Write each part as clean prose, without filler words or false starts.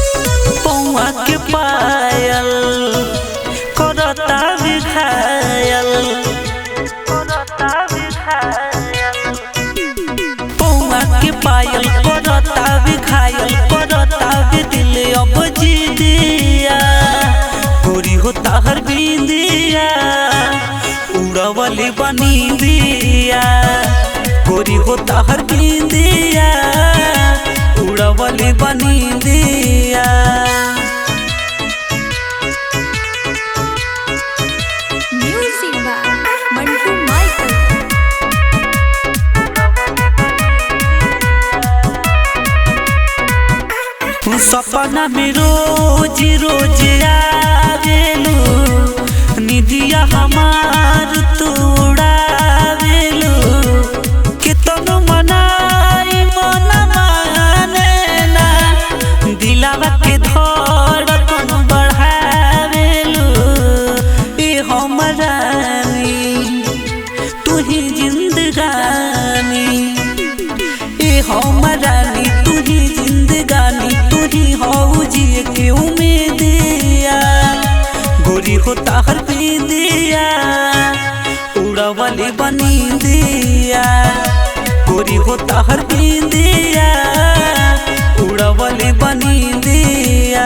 के पायल करता विखायल पौआ के पायल करता विखायल करता दिल अब जी दिया गोरी होता हर बिंदिया उड़वली बनी दिया गोरी होता हर बिंदिया उड़वली बनी दिया। सपना में रोज रोज आवेलू निदिया हमार तोड़ावेलू कितनो मनाई मन माने ना दिलावा के धड़कन बढ़ावेलू ए हमरानी तू ही जिंदगानी ए हमरानी तू ही जिंदगानी जिए के उम्मीदिया गोरी होता हर बिंदिया उड़वली बनी दिया गोरी होता हर बिंदिया उड़वली बनी दिया।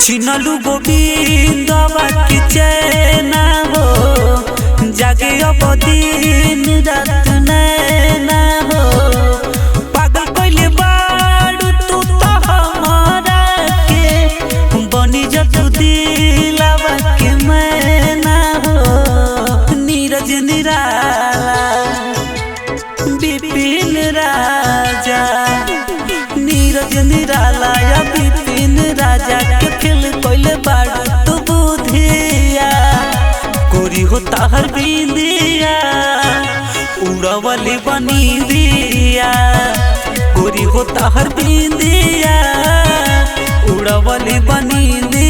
छिनलू गोविंदवा की चैना हो जागे अब दिन रात नैना हो पागल कइले बाड़ू तू तो हमारा के बनी जतू दिलवा के मैना हो नीरज निराला विपिन राजा नीरज निराला या विपिन राजा के खेल कोइले बाड़ू तू बुधिया गोरी होता हर बिंदिया उड़वली बनी दिया गोरी होता हर बिंदिया उड़वली बनी दिया।